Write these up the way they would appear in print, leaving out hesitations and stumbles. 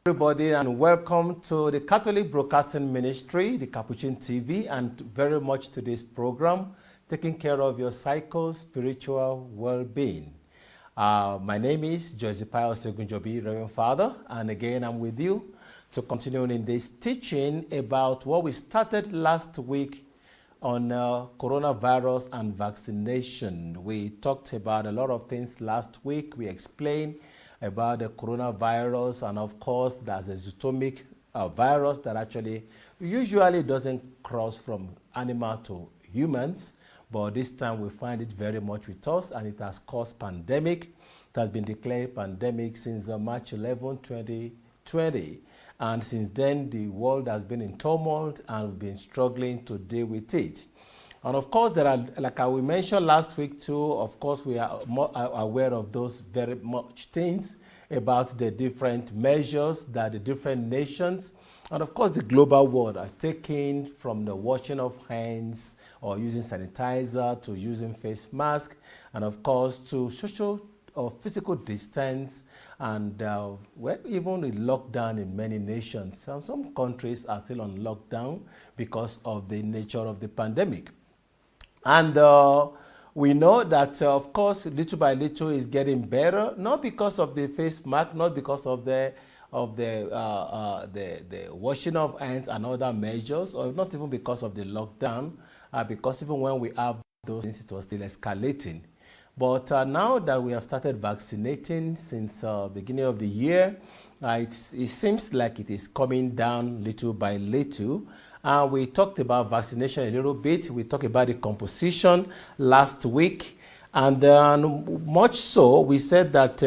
Everybody, and welcome to the Catholic Broadcasting Ministry, the Capuchin TV, and very much to this program, taking care of your psycho-spiritual well-being. My name is Josiah Osegunjobi, Reverend Father, and again I'm with you to continue in this teaching about what we started last week on coronavirus and vaccination. We talked about a lot of things last week. We explained about the coronavirus, and of course there's a zoonotic virus that actually usually doesn't cross from animal to humans, but this time we find it very much with us, and it has caused pandemic. It has been declared pandemic since March 11, 2020, and since then the world has been in turmoil and we've been struggling to deal with it. And of course, there are, like we mentioned last week too, of course, we are more aware of those very much things about the different measures that the different nations and of course the global world are taking, from the washing of hands or using sanitizer to using face mask, and of course to social or physical distance, and even the lockdown in many nations. And some countries are still on lockdown because of the nature of the pandemic. And we know that, of course, little by little is getting better, not because of the face mask, not because of the washing of hands and other measures, or not even because of the lockdown, because even when we have those things, it was still escalating. But now that we have started vaccinating since beginning of the year, it seems like it is coming down little by little. We talked about vaccination a little bit. We talked about the composition last week. And much so, we said that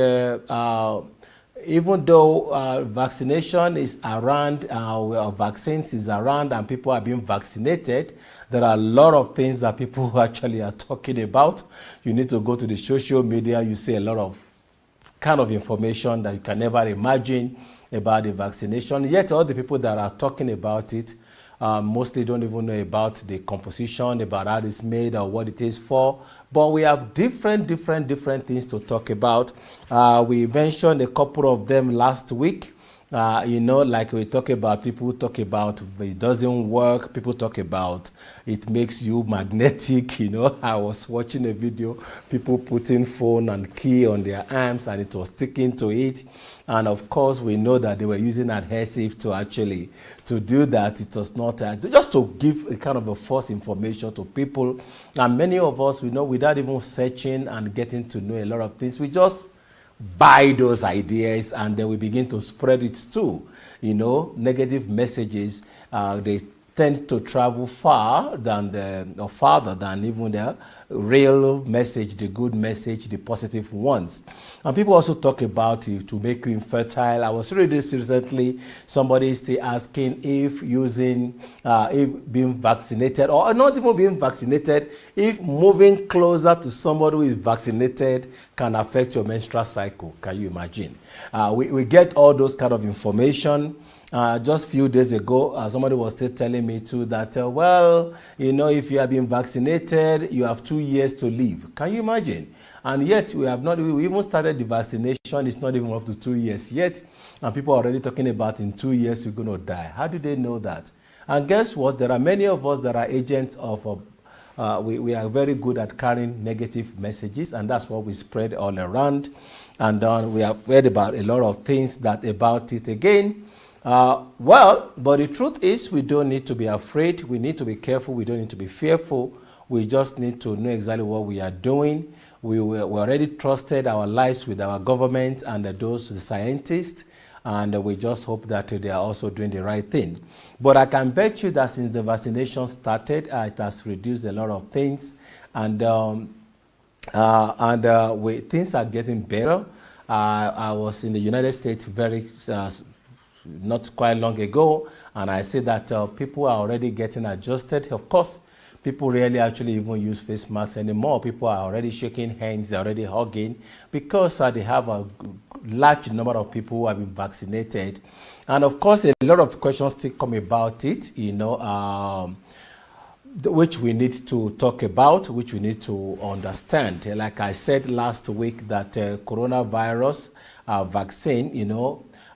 even though vaccination is around, vaccines is around and people are being vaccinated, there are a lot of things that people actually are talking about. You need to go to the social media, you see a lot of kind of information that you can never imagine about the vaccination. Yet all the people that are talking about it mostly don't even know about the composition, about how it's made or what it is for. But we have different things to talk about. We mentioned a couple of them last week. Like we talk about, people talk about it doesn't work. People talk about it makes you magnetic. I was watching a video, people putting phone and key on their arms and it was sticking to it. And of course, we know that they were using adhesive to do that. It was not, just to give a kind of a false information to people. And many of us, without even searching and getting to know a lot of things, we just buy those ideas and then we begin to spread it too. Negative messages, they tend to travel farther than even the real message, the good message, the positive ones. And people also talk about it to make you infertile. I was reading this recently. Somebody is still asking if being vaccinated, or not even being vaccinated, if moving closer to somebody who is vaccinated can affect your menstrual cycle. Can you imagine? We get all those kind of information. Just a few days ago, somebody was still telling me too that, if you have been vaccinated, you have 2 years to live. Can you imagine? And yet we even started the vaccination. It's not even up to 2 years yet. And people are already talking about in 2 years you're going to die. How do they know that? And guess what? There are many of us that are agents of, we are very good at carrying negative messages, and that's what we spread all around. And we have read about a lot of things about it again. But the truth is, we don't need to be afraid. We need to be careful. We don't need to be fearful. We just need to know exactly what we are doing. We already trusted our lives with our government and the scientists, and we just hope that they are also doing the right thing. But I can bet you that since the vaccination started, it has reduced a lot of things, and things are getting better. I was in the United States not quite long ago, and I see that people are already getting adjusted. Of course, people rarely actually even use face masks anymore. People are already shaking hands, they're already hugging, because they have a large number of people who have been vaccinated. And of course, a lot of questions still come about it, which we need to talk about, which we need to understand. Like I said last week, that coronavirus vaccine,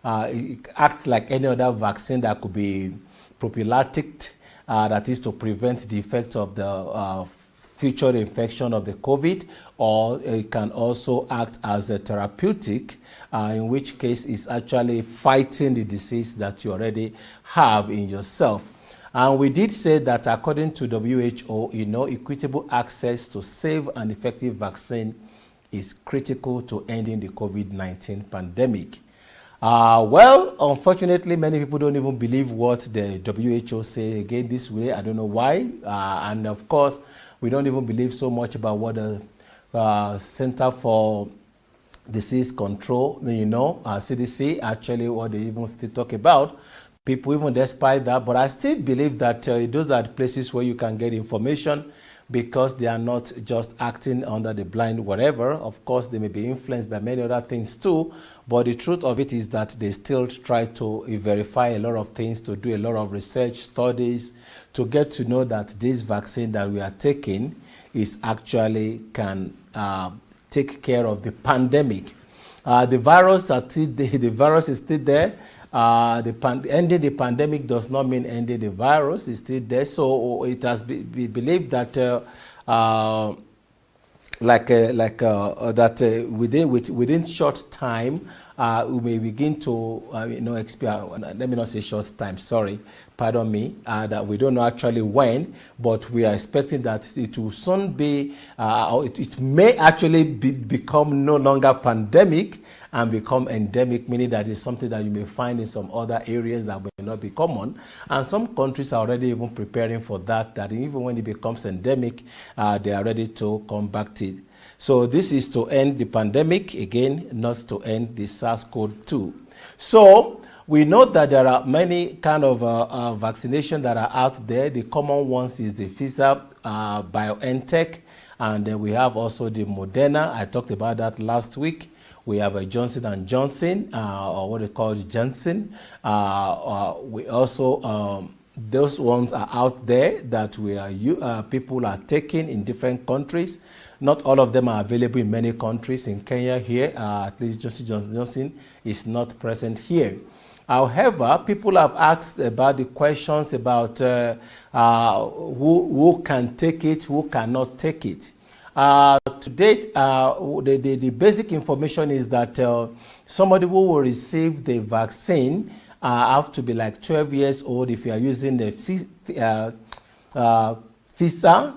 it acts like any other vaccine that could be prophylactic, that is to prevent the effects of the future infection of the COVID, or it can also act as a therapeutic, in which case it's actually fighting the disease that you already have in yourself. And we did say that according to WHO, equitable access to safe and effective vaccine is critical to ending the COVID-19 pandemic. Well, unfortunately, many people don't even believe what the WHO say again this way. I don't know why. And of course, we don't even believe so much about what the Center for Disease Control, CDC, actually what they even still talk about. People, even despite that, but I still believe that those are the places where you can get information, because they are not just acting under the blind whatever. Of course, they may be influenced by many other things too, but the truth of it is that they still try to verify a lot of things, to do a lot of research studies, to get to know that this vaccine that we are taking is actually can take care of the pandemic. The virus is still there. Ending the pandemic does not mean ending the virus. It's still there. So it has been believed that within short time we may begin to let me not say short time, sorry, pardon me, that we don't know actually when, but we are expecting that it will soon be it may actually become no longer pandemic and become endemic, meaning that it's something that you may find in some other areas that may not be common. And some countries are already even preparing for that even when it becomes endemic, they are ready to combat it. So this is to end the pandemic, again, not to end the SARS-CoV-2. So we know that there are many kind of vaccinations that are out there. The common ones is the Pfizer, BioNTech, and then we have also the Moderna. I talked about that last week. We have a Johnson & Johnson, or what they call Janssen. We also, those ones are out there that people are taking in different countries. Not all of them are available in many countries. In Kenya here, at least Johnson & Johnson is not present here. However, people have asked about the questions about who can take it, who cannot take it. To date, the basic information is that somebody who will receive the vaccine have to be like 12 years old. If you are using the Pfizer,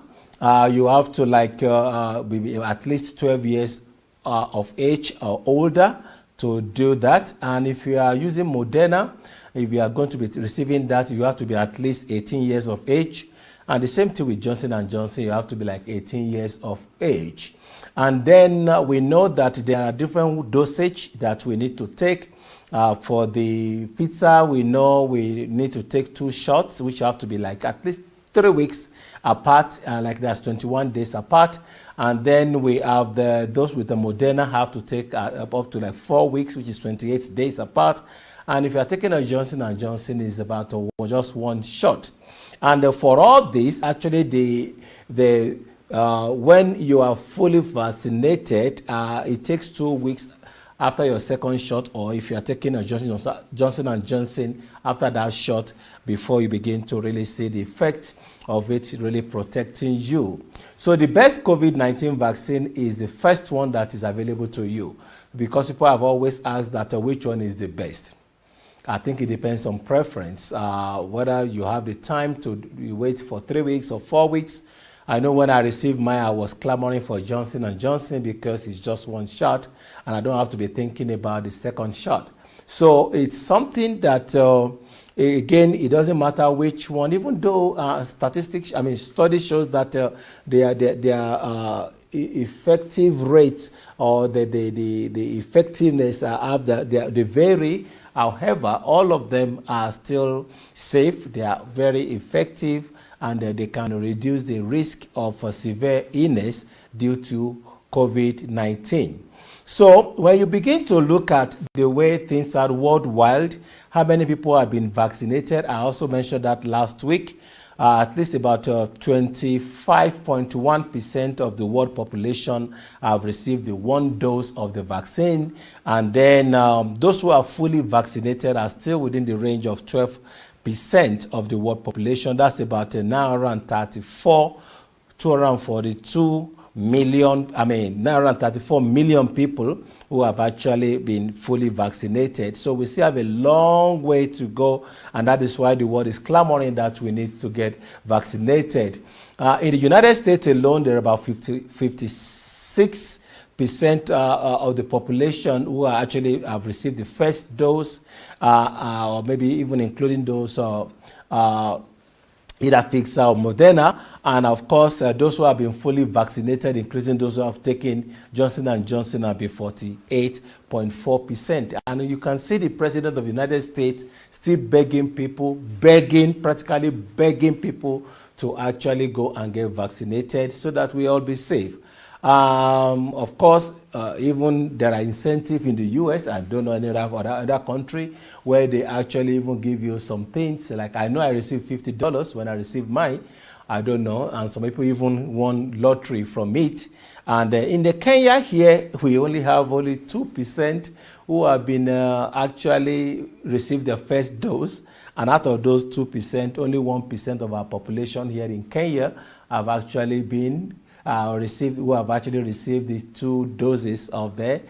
you have to be at least 12 years of age or older to do that. And if you are using Moderna, if you are going to be receiving that, you have to be at least 18 years of age. And the same thing with Johnson & Johnson, you have to be like 18 years of age. And then we know that there are different dosage that we need to take. For the Pfizer, we know we need to take 2 shots, which have to be like at least 3 weeks apart, like that's 21 days apart. And then we have those with the Moderna have to take up to like 4 weeks, which is 28 days apart. And if you are taking a Johnson & Johnson, it's about just 1 shot. And for all this, actually, when you are fully vaccinated, it takes 2 weeks after your second shot, or if you are taking a Johnson & Johnson after that shot, before you begin to really see the effect of it really protecting you. So the best COVID-19 vaccine is the first one that is available to you, because people have always asked that which one is the best. I think it depends on preference, whether you have the time to wait for 3 weeks or 4 weeks. I know when I received mine, I was clamoring for Johnson & Johnson because it's just 1 shot, and I don't have to be thinking about the second shot. So it's something that, again, it doesn't matter which one, even though study shows that their effective rates or the effectiveness they vary. However, all of them are still safe. They are very effective, and they can reduce the risk of severe illness due to COVID-19. So when you begin to look at the way things are worldwide, how many people have been vaccinated, I also mentioned that last week. At least about 25.1% of the world population have received the one dose of the vaccine. And then those who are fully vaccinated are still within the range of 12% of the world population. That's about 242 million, 934 million people who have actually been fully vaccinated. So we still have a long way to go, and that is why the world is clamoring that we need to get vaccinated. In the United States alone, there are about 56% of the population who are actually have received the first dose, or maybe even including those either Pfizer or Moderna, and of course those who have been fully vaccinated, including those who have taken Johnson & Johnson, have been 48.4%. And you can see the President of the United States still practically begging people to actually go and get vaccinated so that we all be safe. Of course, even there are incentives in the US. I don't know any other country where they actually even give you some things. Like I know I received $50 when I received mine. I don't know. And some people even won lottery from it. And in the Kenya here, we only have 2% who have been actually received their first dose. And out of those 2%, only 1% of our population here in Kenya have actually been who have actually received the 2 doses of the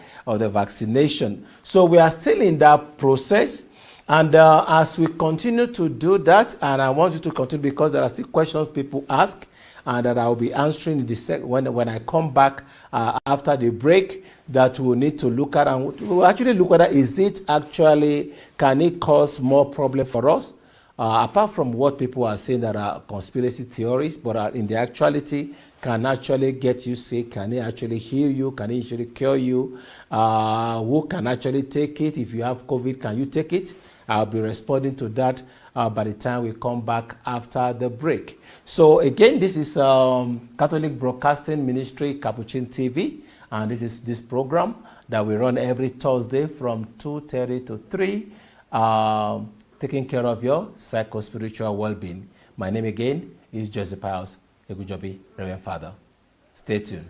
vaccination. So we are still in that process, and as we continue to do that, and I want you to continue because there are still questions people ask, and that I will be answering in the when I come back after the break, that we'll need to look at, and we'll actually look at is it actually, can it cause more problem for us? Apart from what people are saying that are conspiracy theories, but in the actuality, can actually get you sick, can it actually heal you, can it actually cure you, who can actually take it? If you have COVID, can you take it? I'll be responding to that by the time we come back after the break. So again, this is Catholic Broadcasting Ministry, Capuchin TV, and this is this program that we run every Thursday from 2:30 to 3, taking care of your psycho-spiritual well-being. My name again is Joseph Pius Egujobi, Reverend Father. Stay tuned.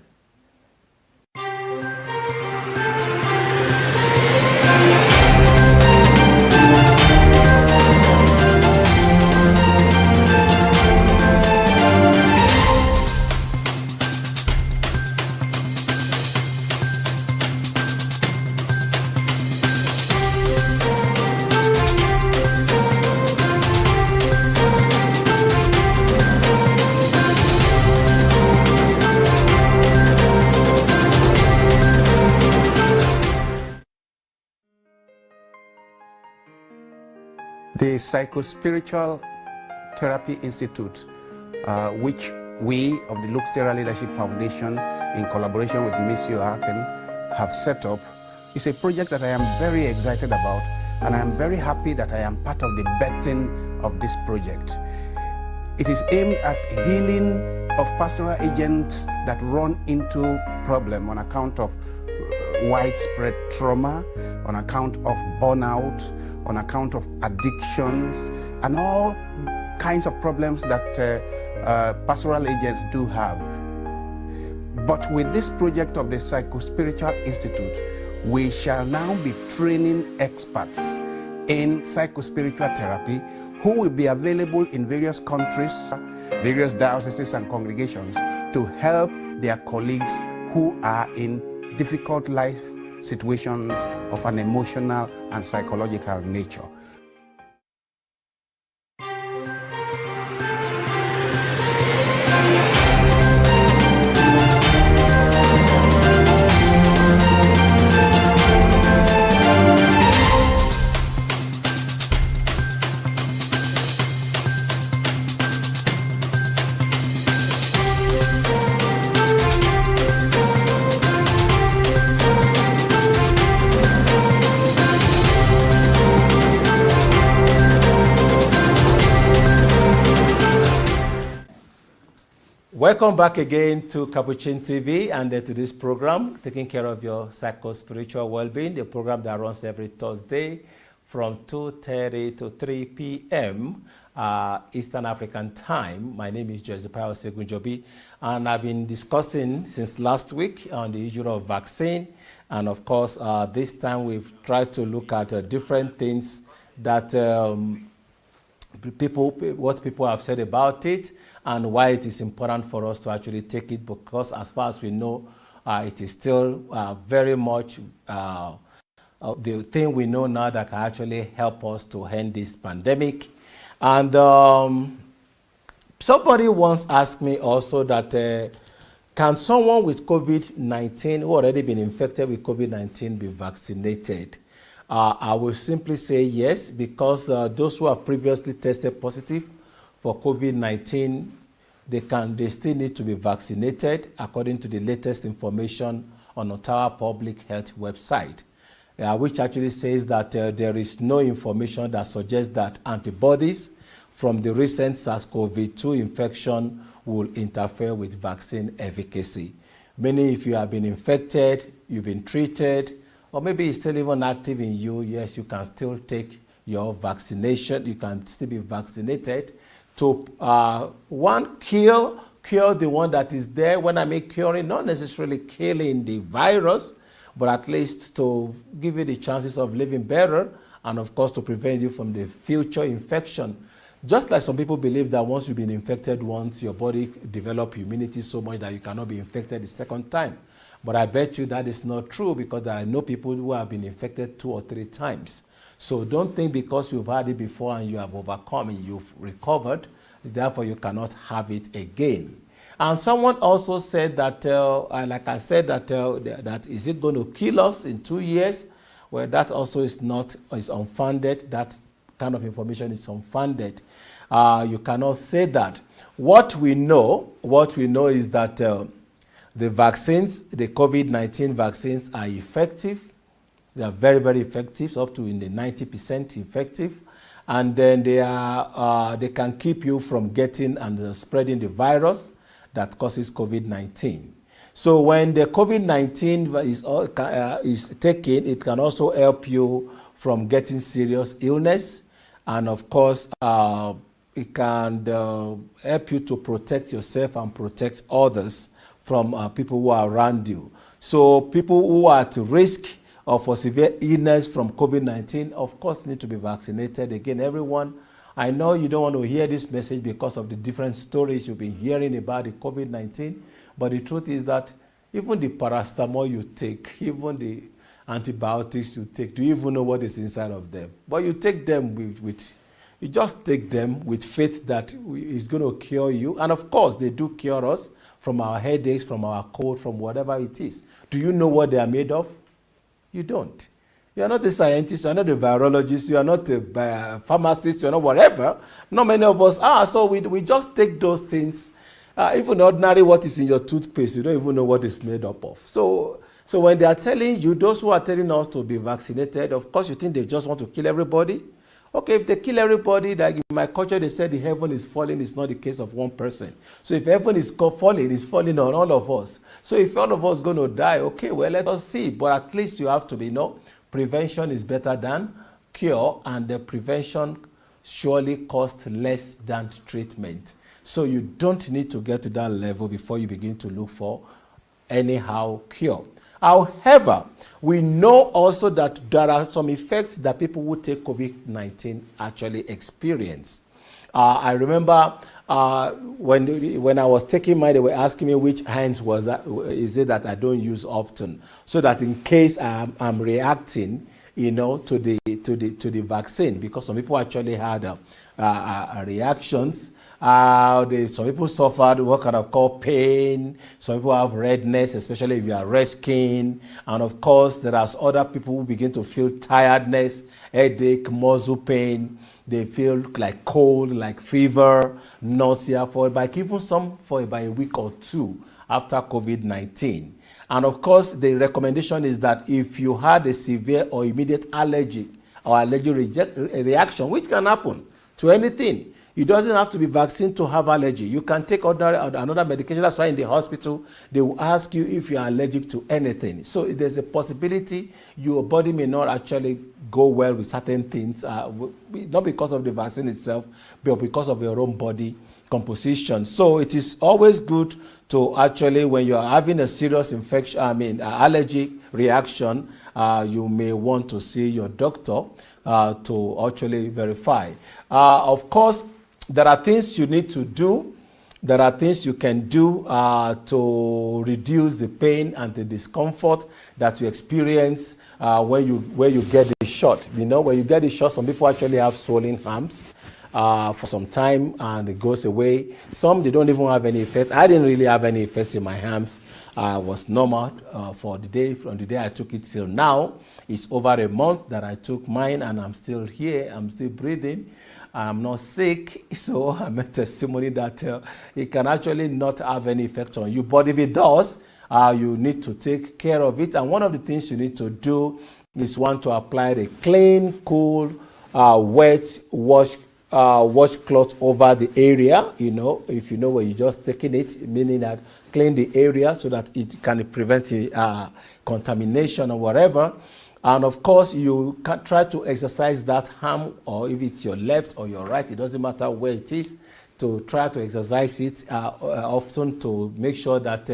The Psycho-Spiritual Therapy Institute, which we of the Luke Stera Leadership Foundation, in collaboration with Monsieur Haken, have set up, is a project that I am very excited about, and I am very happy that I am part of the birthing of this project. It is aimed at healing of pastoral agents that run into problem on account of widespread trauma, on account of burnout, on account of addictions, and all kinds of problems that pastoral agents do have. But with this project of the Psycho-Spiritual Institute, we shall now be training experts in psycho-spiritual therapy who will be available in various countries, various dioceses and congregations to help their colleagues who are in difficult life situations of an emotional and psychological nature. Welcome back again to Capuchin TV and to this program, taking care of your psycho-spiritual well-being, the program that runs every Thursday from 2:30 to 3 p.m. Eastern African time. My name is Josiah Segunjobi, and I've been discussing since last week on the issue of vaccine. And of course, this time we've tried to look at different things that what people have said about it, and why it is important for us to actually take it, because as far as we know, it is still very much the thing we know now that can actually help us to end this pandemic. And somebody once asked me also that can someone with COVID-19 who already been infected with COVID-19 be vaccinated? I will simply say yes, because those who have previously tested positive for COVID-19, they still need to be vaccinated according to the latest information on Ottawa Public Health website, which actually says that there is no information that suggests that antibodies from the recent SARS-CoV-2 infection will interfere with vaccine efficacy. Meaning if you have been infected, you've been treated, or maybe it's still even active in you, yes, you can still take your vaccination, you can still be vaccinated to cure the one that is there. When I mean curing, not necessarily killing the virus, but at least to give you the chances of living better, and of course to prevent you from the future infection. Just like some people believe that once you've been infected once, your body develops immunity so much that you cannot be infected the second time. But I bet you that is not true, because I know people who have been infected 2 or 3 times. So don't think because you've had it before and you have overcome it, you've recovered, therefore you cannot have it again. And someone also said that, like I said, that is it going to kill us in 2 years? Well, that also is unfounded. That kind of information is unfounded. You cannot say that. What we know is that the vaccines, the COVID-19 vaccines, are effective. They are very, very effective, up to in the 90% effective. And then they can keep you from getting and spreading the virus that causes COVID-19. So when the COVID-19 is taken, it can also help you from getting serious illness. And of course, it can help you to protect yourself and protect others from people who are around you. So people who are at risk for severe illness from COVID-19, of course, need to be vaccinated. Again, everyone, I know you don't want to hear this message because of the different stories you've been hearing about the COVID-19, but the truth is that even the paracetamol you take, even the antibiotics you take, do you even know what is inside of them? But you take them you just take them with faith that it's going to cure you. And of course, they do cure us from our headaches, from our cold, from whatever it is. Do you know what they are made of? You don't. You are not a scientist, you are not a virologist, you are not a pharmacist, you are not whatever. Not many of us are, so we just take those things. Even ordinary what is in your toothpaste, you don't even know what it's made up of. So when they are telling you, those who are telling us to be vaccinated, of course you think they just want to kill everybody. Okay, if they kill everybody, like in my culture they said the heaven is falling, it's not the case of one person. So if heaven is falling, it's falling on all of us. So if all of us are going to die, okay, well, let us see. But at least you have to be, prevention is better than cure, and the prevention surely costs less than treatment. So you don't need to get to that level before you begin to look for anyhow cure. However, we know also that there are some effects that people who take COVID-19 actually experience. I remember when I was taking mine, they were asking me which hands is it that I don't use often, so that in case I'm reacting, to the vaccine, because some people actually had reactions. Some people suffered what kind of called pain. Some people have redness, especially if you are red skin. And of course, there are other people who begin to feel tiredness, headache, muscle pain. They feel like cold, like fever, nausea, even some for about a week or 2 after COVID-19. And of course, the recommendation is that if you had a severe or immediate allergy or allergic reaction, which can happen to anything, it doesn't have to be vaccine to have allergy. You can take another medication. That's why in the hospital, they will ask you if you are allergic to anything. So there's a possibility your body may not actually go well with certain things, not because of the vaccine itself, but because of your own body composition. So it is always good to actually, when you are having a serious infection, allergic reaction, you may want to see your doctor to actually verify. Of course, there are things you need to do. There are things you can do to reduce the pain and the discomfort that you experience when you get the shot. You know, when you get the shot, some people actually have swollen arms for some time and it goes away. Some, they don't even have any effect. I didn't really have any effect in my arms. I was normal for the day. From the day I took it till now, it's over a month that I took mine, and I'm still here. I'm still breathing. I'm not sick, so I'm a testimony that it can actually not have any effect on you. But if it does, you need to take care of it. And one of the things you need to do is to apply the clean, cool, wet washcloth over the area. You know, if you know where you're just taking it, meaning that clean the area so that it can prevent contamination or whatever. And of course, you can try to exercise that arm, or if it's your left or your right, it doesn't matter where it is, to try to exercise it often to make sure that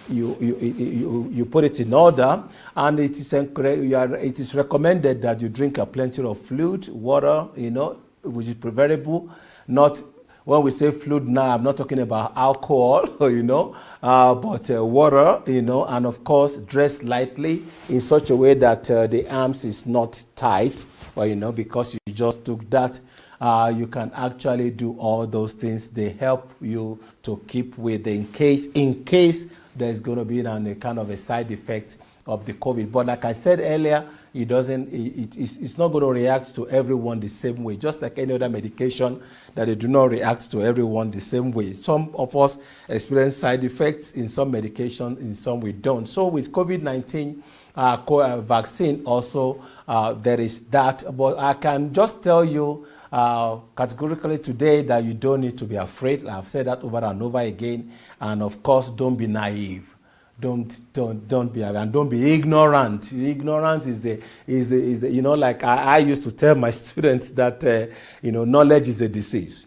you put it in order. And it is recommended that you drink plenty of fluid, water, you know, which is preferable. Not when we say fluid now, I'm not talking about alcohol, you know, but water, you know, and of course, dress lightly in such a way that the arms is not tight, or, you know, because you just took that. You can actually do all those things. They help you to keep with in case there's going to be a kind of a side effect of the COVID. But like I said earlier, it's not going to react to everyone the same way, just like any other medication that they do not react to everyone the same way. Some of us experience side effects in some medication, in some we don't. So with COVID-19 vaccine also, there is that. But I can just tell you categorically today that you don't need to be afraid. I've said that over and over again. And of course, don't be naive. Don't be, and don't be ignorant. Ignorance is the you know, like I used to tell my students that you know, knowledge is a disease.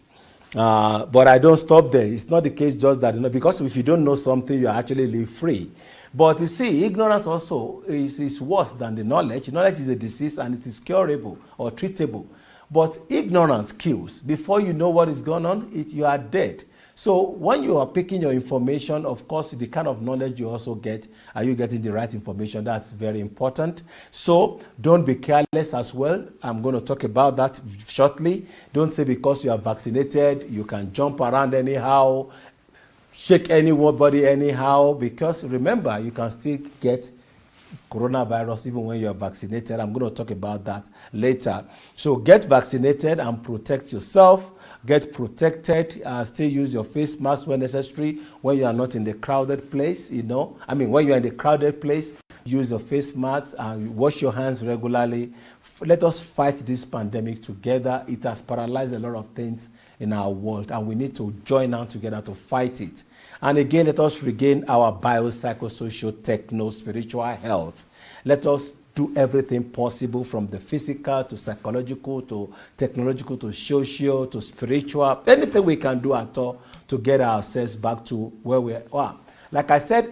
But I don't stop there. It's not the case just that, you know, because if you don't know something, you actually live free. But you see, ignorance also is worse than the knowledge. Knowledge is a disease and it is curable or treatable. But ignorance kills. Before you know what is going on, you are dead. So when you are picking your information, of course, the kind of knowledge you also get, are you getting the right information? That's very important. So don't be careless as well. I'm going to talk about that shortly. Don't say because you are vaccinated, you can jump around anyhow, shake anybody anyhow, because remember, you can still get coronavirus even when you are vaccinated. I'm going to talk about that later. So get vaccinated and protect yourself. Get protected. Still use your face mask when necessary. When you are not in the crowded place, you know. When you are in the crowded place, use your face mask and wash your hands regularly. Let us fight this pandemic together. It has paralyzed a lot of things in our world, and we need to join hands together to fight it. And again, let us regain our biopsychosocial, techno-spiritual health. Let us do everything possible, from the physical to psychological to technological to social to spiritual, anything we can do at all to get ourselves back to where we are. Like I said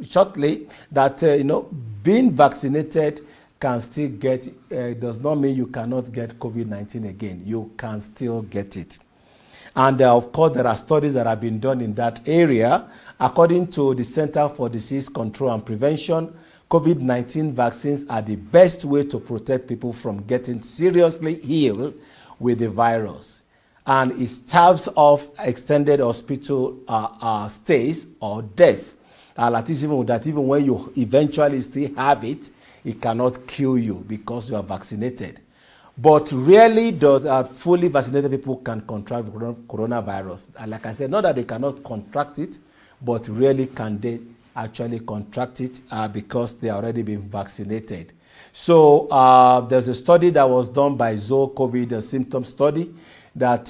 shortly, that you know, being vaccinated can still get, does not mean you cannot get COVID-19 again. You can still get it. And of course, there are studies that have been done in that area. According to the Center for Disease Control and Prevention, COVID-19 vaccines are the best way to protect people from getting seriously ill with the virus. And it staves off extended hospital stays or deaths. Even when you eventually still have it, it cannot kill you because you are vaccinated. But rarely does fully vaccinated people can contract coronavirus. And like I said, not that they cannot contract it, but rarely can they actually contract it because they are already been vaccinated. So there's a study that was done by Zoo COVID symptom study that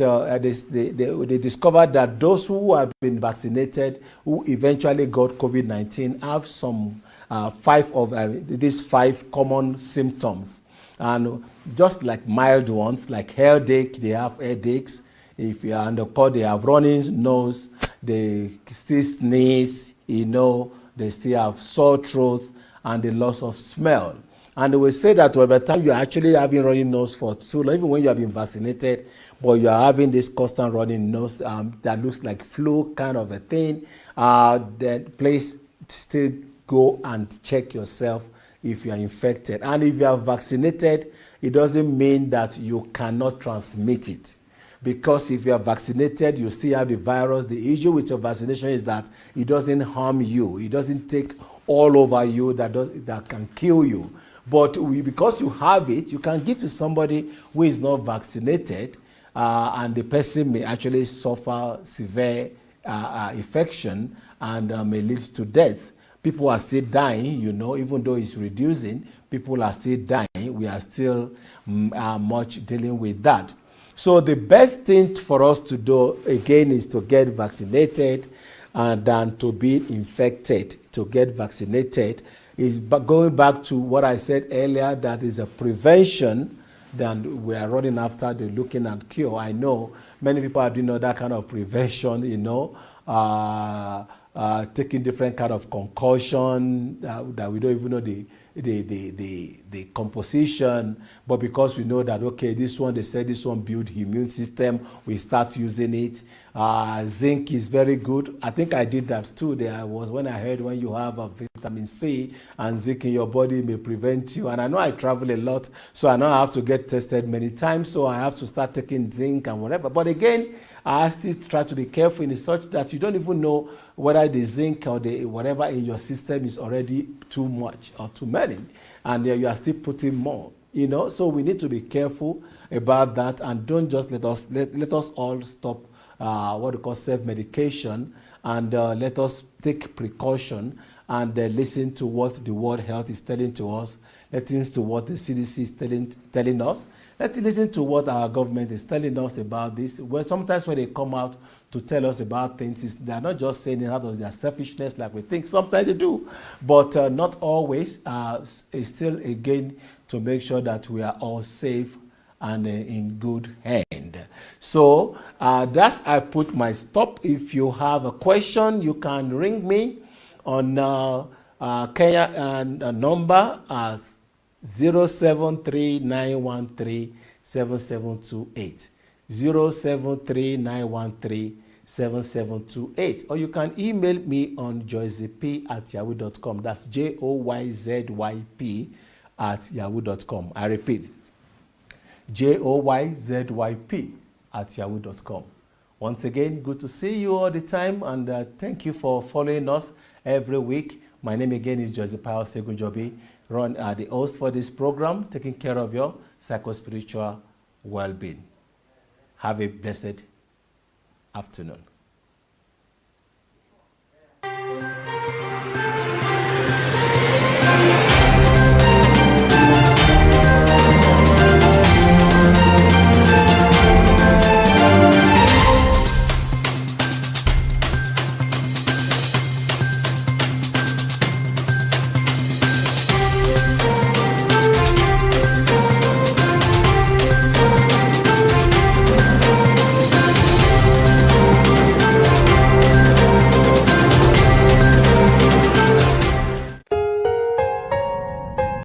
they discovered that those who have been vaccinated, who eventually got COVID-19, have some these 5 common symptoms. And just like mild ones, like headache, they have headaches. If you are on the cold, they have running nose, they still sneeze, they still have sore throat, and the loss of smell. And they will say that by the time you're actually having running nose for too long, even when you have been vaccinated, but you are having this constant running nose that looks like flu kind of a thing, then please still go and check yourself if you are infected. And if you are vaccinated, it doesn't mean that you cannot transmit it. Because if you are vaccinated, you still have the virus. The issue with your vaccination is that it doesn't harm you. It doesn't take all over you that can kill you. But because you have it, you can give to somebody who is not vaccinated, and the person may actually suffer severe infection and may lead to death. People are still dying, even though it's reducing, people are still dying. We are still much dealing with that. So the best thing for us to do, again, is to get vaccinated than to be infected. To get vaccinated is going back to what I said earlier, that is a prevention than we are running after the looking at cure. I know many people are doing that kind of prevention, taking different kind of concussion that we don't even know the composition, but because we know that, okay, this one, they said this one build immune system, we start using it. Zinc is very good. I think I did that too. There was when I heard when you have a vitamin C and zinc in your body may prevent you. And I know I travel a lot, so I know I have to get tested many times, so I have to start taking zinc and whatever. But again, I still try to be careful in such that you don't even know whether the zinc or the whatever in your system is already too much or too many, and you are still putting more. So we need to be careful about that, and don't just let us all stop what we call self-medication, and let us take precaution and listen to what the World Health is telling to us, listen to what the CDC is telling us. Let's listen to what our government is telling us about this. Well, sometimes when they come out to tell us about things, they're not just saying it out of their selfishness like we think. Sometimes they do, but not always. It's still, again, to make sure that we are all safe and in good hand. So that's I put my stop. If you have a question, you can ring me on Kenya number 073-913-7728. 073-913-7728. Or you can email me on joyzyp@yahoo.com. That's JOYZYP@yahoo.com. I repeat, JOYZYP@yahoo.com. Once again, good to see you all the time, and thank you for following us every week. My name again is Joseph Segunjobi, the host for this program, taking care of your psycho-spiritual well-being. Have a blessed afternoon.